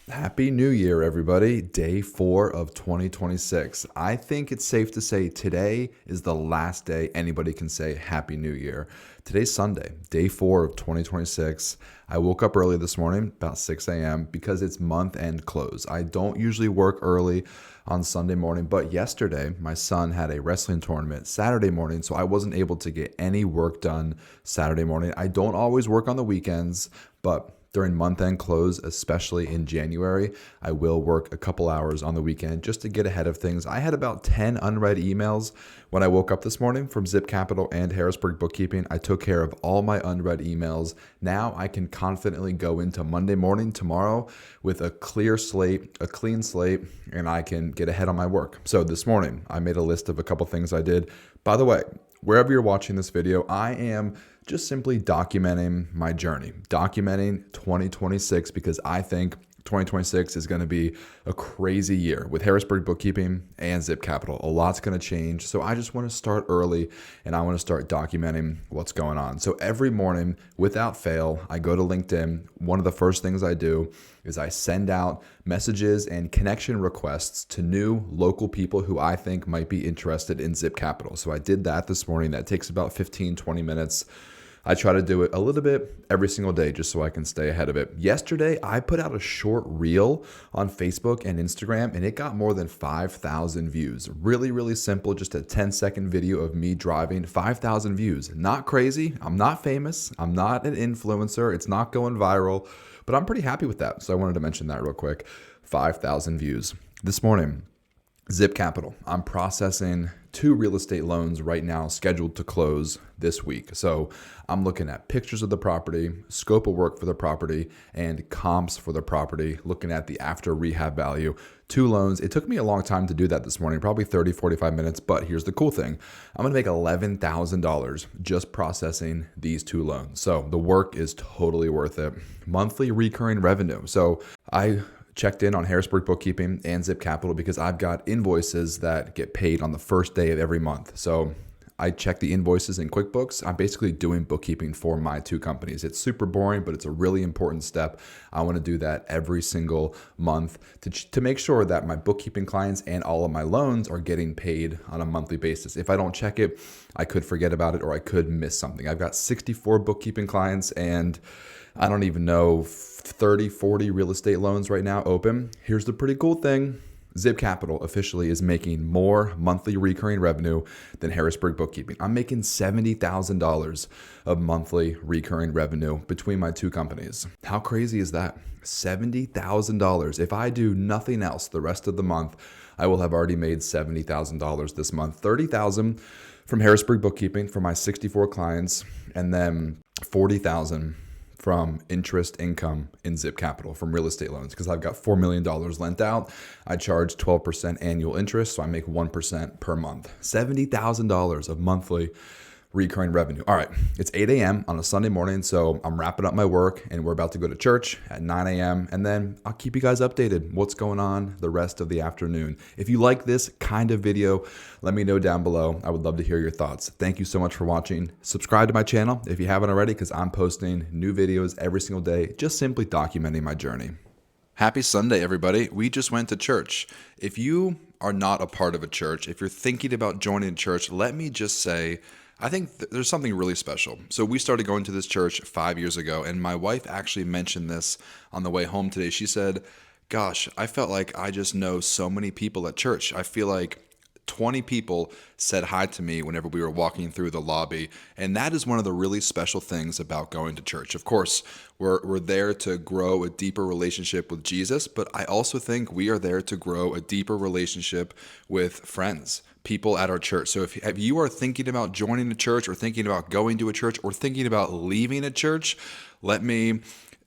Happy New Year, everybody. Day 4 of 2026. I think it's safe to say today is the last day anybody can say Happy New Year. Today's Sunday, day 4 of 2026. I woke up early this morning, about 6 a.m., because it's month end close. I don't usually work early on Sunday morning, but yesterday my son had a wrestling tournament Saturday morning, so I wasn't able to get any work done Saturday morning. I don't always work on the weekends, but during month-end close, especially in January, I will work a couple hours on the weekend just to get ahead of things. I had about 10 unread emails when I woke up this morning from Zip Capital and Harrisburg Bookkeeping. I took care of all my unread emails. Now I can confidently go into Monday morning tomorrow with a clear slate, a clean slate, and I can get ahead on my work. So this morning, I made a list of a couple things I did. By the way, wherever you're watching this video, I am just simply documenting my journey, documenting 2026, because I think 2026 is going to be a crazy year with Harrisburg Bookkeeping and Zip Capital. A lot's going to change. So I just want to start early and I want to start documenting what's going on. So every morning, without fail, I go to LinkedIn. One of the first things I do is I send out messages and connection requests to new local people who I think might be interested in Zip Capital. So I did that this morning. That takes about 15, 20 minutes. I try to do it a little bit every single day just so I can stay ahead of it. Yesterday, I put out a short reel on Facebook and Instagram, and it got more than 5,000 views. Really, really simple, just a 10-second video of me driving, 5,000 views. Not crazy. I'm not famous. I'm not an influencer. It's not going viral, but I'm pretty happy with that. So I wanted to mention that real quick. 5,000 views. This morning, Zip Capital. I'm processing 2 real estate loans right now scheduled to close this week. So I'm looking at pictures of the property, scope of work for the property, and comps for the property, looking at the after rehab value. 2 loans. It took me a long time to do that this morning, probably 30, 45 minutes, but here's the cool thing. I'm going to make $11,000 just processing these 2 loans. So the work is totally worth it. Monthly recurring revenue. So I checked in on Harrisburg Bookkeeping and Zip Capital because I've got invoices that get paid on the first day of every month. So I check the invoices in QuickBooks. I'm basically doing bookkeeping for my 2 companies. It's super boring, but it's a really important step. I want to do that every single month to make sure that my bookkeeping clients and all of my loans are getting paid on a monthly basis. If I don't check it, I could forget about it or I could miss something. I've got 64 bookkeeping clients and I don't even know, 30, 40 real estate loans right now open. Here's the pretty cool thing. Zip Capital officially is making more monthly recurring revenue than Harrisburg Bookkeeping. I'm making $70,000 of monthly recurring revenue between my 2 companies. How crazy is that? $70,000. If I do nothing else the rest of the month, I will have already made $70,000 this month. $30,000 from Harrisburg Bookkeeping for my 64 clients, and then $40,000 from interest income in Zip Capital from real estate loans because I've got $4 million lent out. I charge 12% annual interest, so I make 1% per month. $70,000 of monthly recurring revenue. All right, it's 8 a.m. on a Sunday morning, so I'm wrapping up my work and we're about to go to church at 9 a.m. and then I'll keep you guys updated what's going on the rest of the afternoon. If you like this kind of video, let me know down below. I would love to hear your thoughts. Thank you so much for watching. Subscribe to my channel if you haven't already because I'm posting new videos every single day, just simply documenting my journey. Happy Sunday, everybody. We just went to church. If you are not a part of a church, if you're thinking about joining a church, let me just say, I think there's something really special. So we started going to this church 5 years ago, and my wife actually mentioned this on the way home today. She said, gosh, I felt like I just know so many people at church. I feel like 20 people said hi to me whenever we were walking through the lobby. And that is one of the really special things about going to church. Of course, we're there to grow a deeper relationship with Jesus, but I also think we are there to grow a deeper relationship with friends, people at our church. So if you are thinking about joining a church or thinking about going to a church or thinking about leaving a church, let me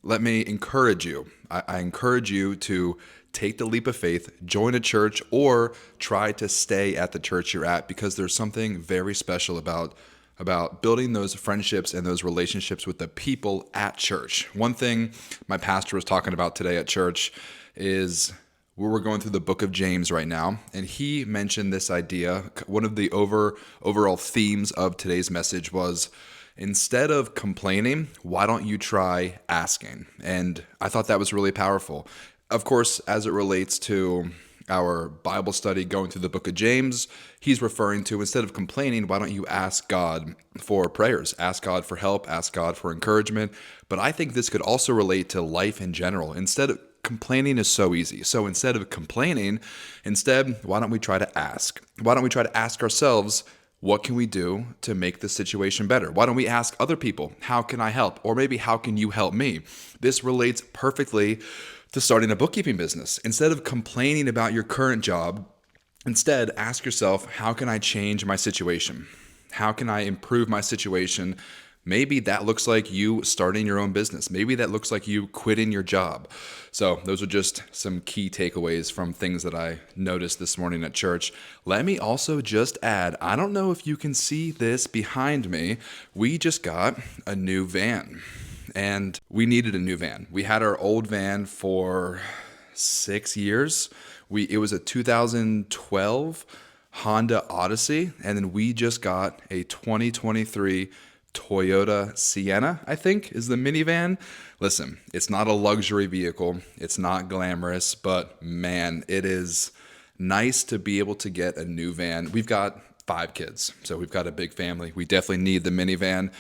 encourage you. I encourage you to take the leap of faith, join a church, or try to stay at the church you're at because there's something very special about building those friendships and those relationships with the people at church. One thing my pastor was talking about today at church is we're going through the book of James right now, and he mentioned this idea. One of the overall themes of today's message was, instead of complaining, why don't you try asking? And I thought that was really powerful. Of course, as it relates to our Bible study going through the book of James, he's referring to, instead of complaining, why don't you ask God for prayers? Ask God for help, ask God for encouragement. But I think this could also relate to life in general. Complaining is so easy. So instead of complaining, why don't we try to ask? Why don't we try to ask ourselves, what can we do to make the situation better? Why don't we ask other people, how can I help? Or maybe, how can you help me? This relates perfectly to starting a bookkeeping business. Instead of complaining about your current job, instead ask yourself, how can I change my situation? How can I improve my situation? Maybe that looks like you starting your own business. Maybe that looks like you quitting your job. So those are just some key takeaways from things that I noticed this morning at church. Let me also just add, I don't know if you can see this behind me. We just got a new van, and we needed a new van. We had our old van for 6 years. It was a 2012 Honda Odyssey, and then we just got a 2023 Toyota Sienna, I think, is the minivan. Listen, it's not a luxury vehicle. It's not glamorous, but man, it is nice to be able to get a new van. We've got 5 kids, so we've got a big family. We definitely need the minivan.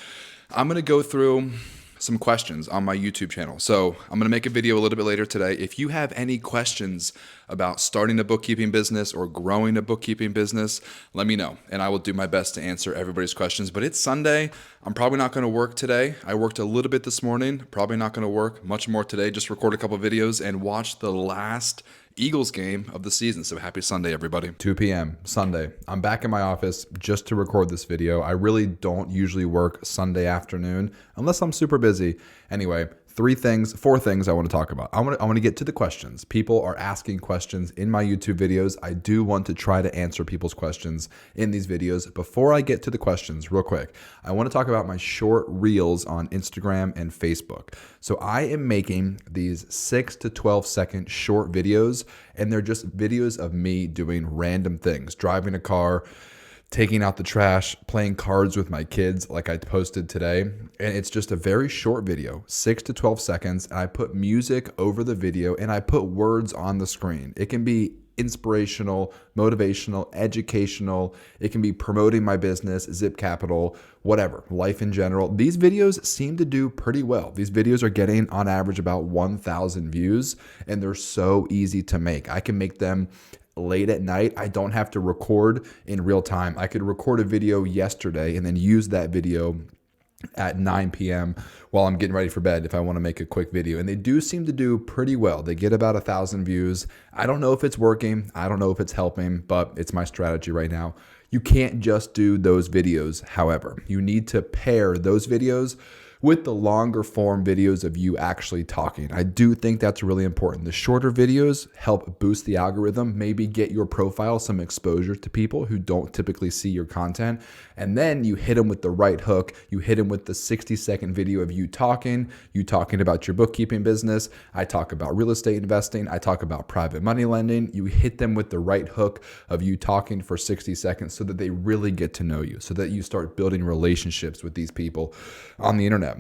I'm going to go through some questions on my YouTube channel. So I'm going to make a video a little bit later today. If you have any questions about starting a bookkeeping business or growing a bookkeeping business, let me know, and I will do my best to answer everybody's questions. But it's Sunday. I'm probably not going to work today. I worked a little bit this morning, probably not going to work much more today. Just record a couple videos and watch the last Eagles game of the season. So happy Sunday, everybody. 2 p.m. Sunday. I'm back in my office just to record this video. I really don't usually work Sunday afternoon unless I'm super busy. Anyway, 4 things I want to talk about. I want to get to the questions. People are asking questions in my YouTube videos. I do want to try to answer people's questions in these videos. Before I get to the questions, real quick, I want to talk about my short reels on Instagram and Facebook. So I am making these 6 to 12 second short videos, and they're just videos of me doing random things, driving a car, taking out the trash, playing cards with my kids like I posted today. And it's just a very short video, 6 to 12 seconds. And I put music over the video and I put words on the screen. It can be inspirational, motivational, educational. It can be promoting my business, Zip Capital, whatever, life in general. These videos seem to do pretty well. These videos are getting on average about 1,000 views, and they're so easy to make. I can make them late at night. I don't have to record in real time. I could record a video yesterday and then use that video at 9 p.m. while I'm getting ready for bed if I want to make a quick video. And they do seem to do pretty well. They get about 1,000 views. I don't know if it's working. I don't know if it's helping, but it's my strategy right now. You can't just do those videos, however. You need to pair those videos with the longer form videos of you actually talking. I do think that's really important. The shorter videos help boost the algorithm, maybe get your profile some exposure to people who don't typically see your content. And then you hit them with the right hook. You hit them with the 60-second video of you talking about your bookkeeping business. I talk about real estate investing. I talk about private money lending. You hit them with the right hook of you talking for 60 seconds so that they really get to know you, so that you start building relationships with these people on the internet.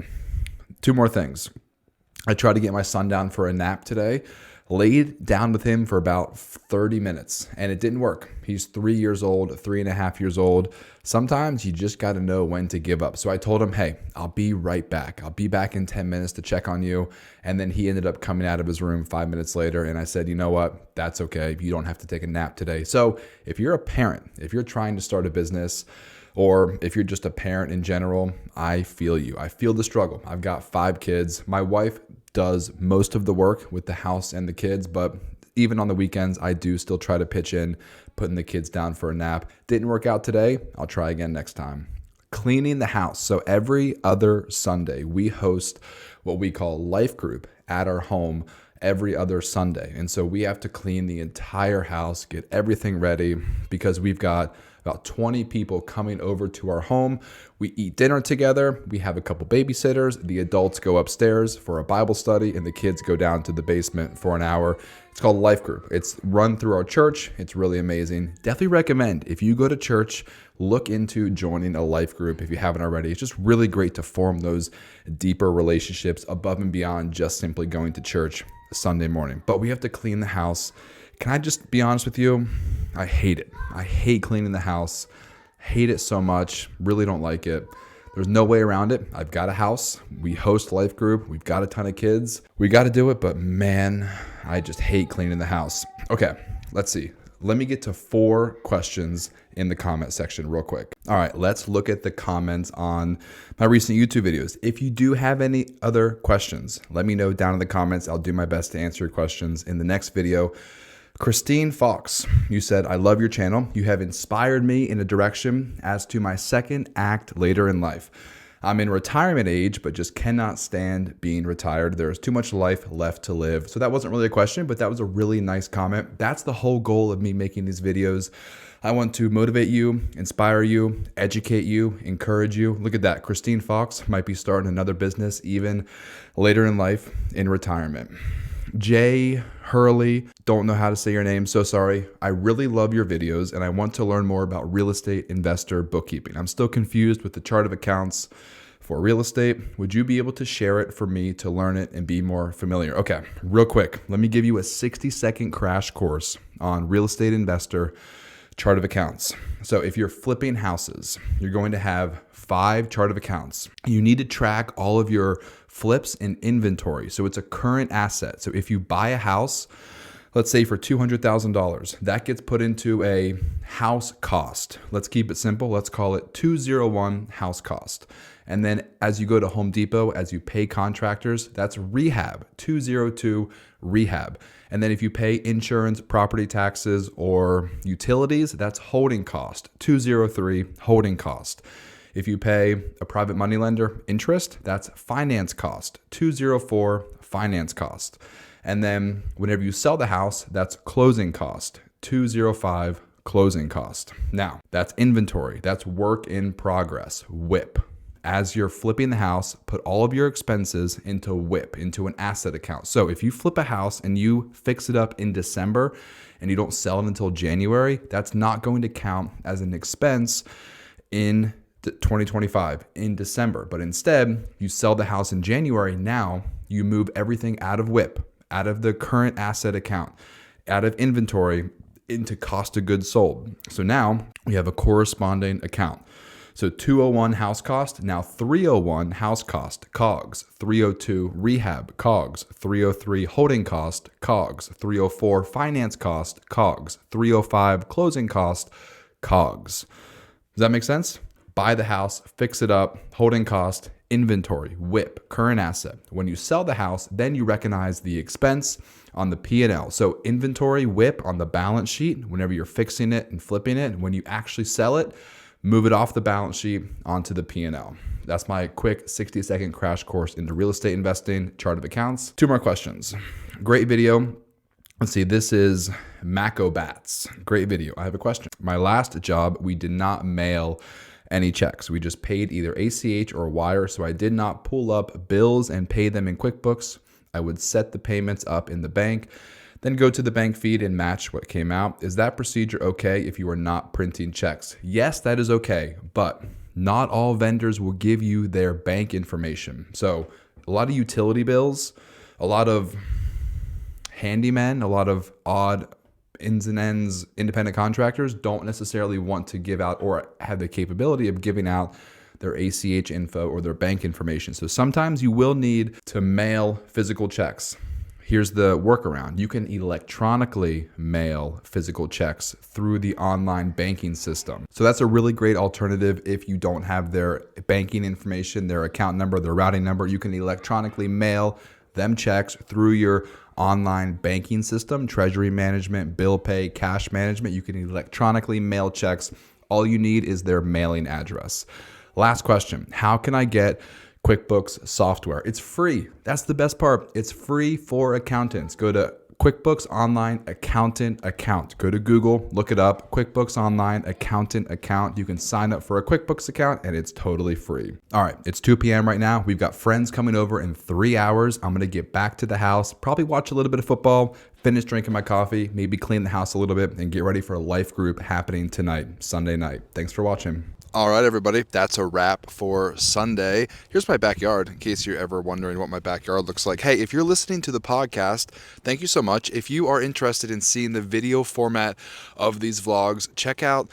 2 more things. I tried to get my son down for a nap today, laid down with him for about 30 minutes, and it didn't work. He's 3 years old, 3.5 years old. Sometimes you just got to know when to give up. So I told him, hey, I'll be right back. I'll be back in 10 minutes to check on you. And then he ended up coming out of his room 5 minutes later. And I said, you know what? That's okay. You don't have to take a nap today. So if you're a parent, if you're trying to start a business, or if you're just a parent in general, I feel you. I feel the struggle. I've got 5 kids. My wife does most of the work with the house and the kids, but even on the weekends, I do still try to pitch in, putting the kids down for a nap. Didn't work out today. I'll try again next time. Cleaning the house. So every other Sunday, we host what we call Life Group at our home every other Sunday. And so we have to clean the entire house, get everything ready, because we've got about 20 people coming over to our home. We eat dinner together. We have a couple babysitters. The adults go upstairs for a Bible study, and the kids go down to the basement for an hour. It's called Life Group. It's run through our church. It's really amazing. Definitely recommend, if you go to church, look into joining a life group if you haven't already. It's just really great to form those deeper relationships above and beyond just simply going to church Sunday morning. But we have to clean the house. Can I just be honest with you? I hate it. I hate cleaning the house. Hate it so much. Really don't like it. There's no way around it. I've got a house. We host life group. We've got a ton of kids. We got to do it, but man, I just hate cleaning the house. Okay, let's see. Let me get to 4 questions in the comment section real quick. All right, let's look at the comments on my recent YouTube videos. If you do have any other questions, let me know down in the comments. I'll do my best to answer your questions in the next video. Christine Fox, you said, I love your channel. You have inspired me in a direction as to my second act later in life. I'm in retirement age, but just cannot stand being retired. There is too much life left to live. So that wasn't really a question, but that was a really nice comment. That's the whole goal of me making these videos. I want to motivate you, inspire you, educate you, encourage you. Look at that. Christine Fox might be starting another business even later in life in retirement. Jay Hurley, don't know how to say your name, so sorry. I really love your videos and I want to learn more about real estate investor bookkeeping. I'm still confused with the chart of accounts for real estate. Would you be able to share it for me to learn it and be more familiar? Okay, real quick, let me give you a 60-second crash course on real estate investor chart of accounts. So if you're flipping houses, you're going to have 5 chart of accounts. You need to track all of your flips in inventory. So it's a current asset. So if you buy a house, let's say for $200,000, that gets put into a house cost. Let's keep it simple. Let's call it 201 house cost. And then as you go to Home Depot, as you pay contractors, that's rehab, 202 rehab. And then if you pay insurance, property taxes, or utilities, that's holding cost, 203 holding cost. If you pay a private money lender interest, that's finance cost, 204 finance cost. And then whenever you sell the house, that's closing cost, 205 closing cost. Now, that's inventory. That's work in progress, WIP. As you're flipping the house, put all of your expenses into WIP, into an asset account. So if you flip a house and you fix it up in December and you don't sell it until January, that's not going to count as an expense in 2025 in December. But instead, you sell the house in January. Now you move everything out of WIP, out of the current asset account, out of inventory into cost of goods sold. So now we have a corresponding account. So 201 house cost, now 301 house cost, COGS, 302 rehab, COGS, 303 holding cost, COGS, 304 finance cost, COGS, 305 closing cost, COGS. Does that make sense? Buy the house, fix it up, holding cost, inventory, WIP, current asset. When you sell the house, then you recognize the expense on the P&L. So inventory, WIP on the balance sheet, whenever you're fixing it and flipping it, when you actually sell it, move it off the balance sheet onto the P&L. That's my quick 60-second crash course into real estate investing, chart of accounts. 2 more questions. Great video. Let's see, this is Mako Bats. Great video. I have a question. My last job, we did not mail any checks. We just paid either ACH or wire, so I did not pull up bills and pay them in QuickBooks. I would set the payments up in the bank, then go to the bank feed and match what came out. Is that procedure okay if you are not printing checks? Yes, that is okay, but not all vendors will give you their bank information. So a lot of utility bills, a lot of handymen, a lot of odd ins and ends independent contractors don't necessarily want to give out or have the capability of giving out their ACH info or their bank information. So sometimes you will need to mail physical checks. Here's the workaround. You can electronically mail physical checks through the online banking system. So that's a really great alternative if you don't have their banking information, their account number, their routing number. You can electronically mail them checks through your online banking system, treasury management, bill pay, cash management. You can electronically mail checks. All you need is their mailing address. Last question. How can I get QuickBooks software? It's free. That's the best part. It's free for accountants. Go to QuickBooks Online Accountant Account. Go to Google, look it up, QuickBooks Online Accountant Account. You can sign up for a QuickBooks account and it's totally free. All right, it's 2 p.m. right now. We've got friends coming over in 3 hours. I'm gonna get back to the house, probably watch a little bit of football, finish drinking my coffee, maybe clean the house a little bit and get ready for a life group happening tonight, Sunday night. Thanks for watching. All right, everybody, that's a wrap for Sunday. Here's my backyard, in case you're ever wondering what my backyard looks like. Hey, if you're listening to the podcast, thank you so much. If you are interested in seeing the video format of these vlogs, check out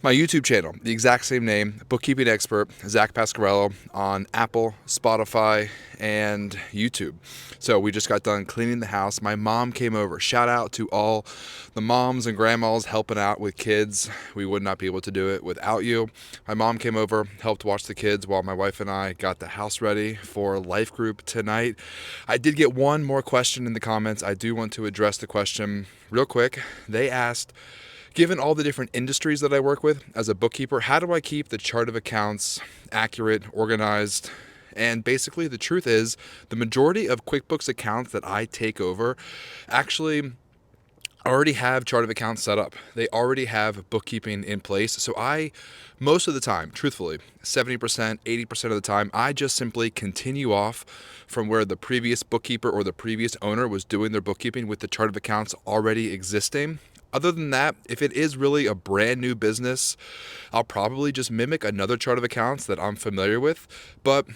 my YouTube channel, the exact same name, Bookkeeping Expert, Zach Pasquarello, on Apple, Spotify, and YouTube. So we just got done cleaning the house. My mom came over. Shout out to all the moms and grandmas helping out with kids. We would not be able to do it without you. My mom came over, helped watch the kids while my wife and I got the house ready for life group tonight. I did get one more question in the comments. I do want to address the question real quick. They asked, given all the different industries that I work with as a bookkeeper, how do I keep the chart of accounts accurate, organized? And basically the truth is the majority of QuickBooks accounts that I take over actually already have chart of accounts set up. They already have bookkeeping in place. So most of the time, truthfully, 70%, 80% of the time, I just simply continue off from where the previous bookkeeper or the previous owner was doing their bookkeeping with the chart of accounts already existing. Other than that, if it is really a brand new business, I'll probably just mimic another chart of accounts that I'm familiar with. But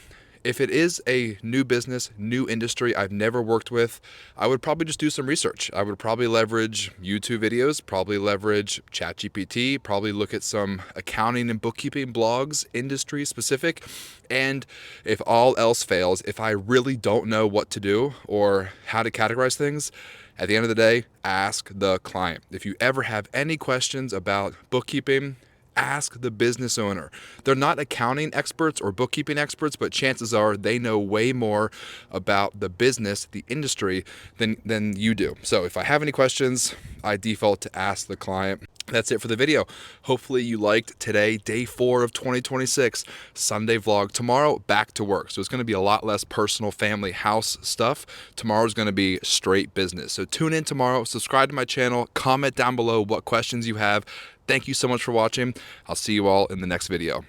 if it is a new business, new industry I've never worked with, I would probably just do some research. I would probably leverage YouTube videos, probably leverage ChatGPT, probably look at some accounting and bookkeeping blogs, industry specific. And if all else fails, if I really don't know what to do or how to categorize things, at the end of the day, ask the client. If you ever have any questions about bookkeeping, ask the business owner. They're not accounting experts or bookkeeping experts, but chances are they know way more about the business, the industry, than you do. So if I have any questions, I default to ask the client. That's it for the video. Hopefully you liked today, day 4 of 2026, Sunday vlog. Tomorrow, back to work. So it's going to be a lot less personal, family, house stuff. Tomorrow's going to be straight business. So tune in tomorrow, subscribe to my channel, comment down below what questions you have. Thank you so much for watching. I'll see you all in the next video.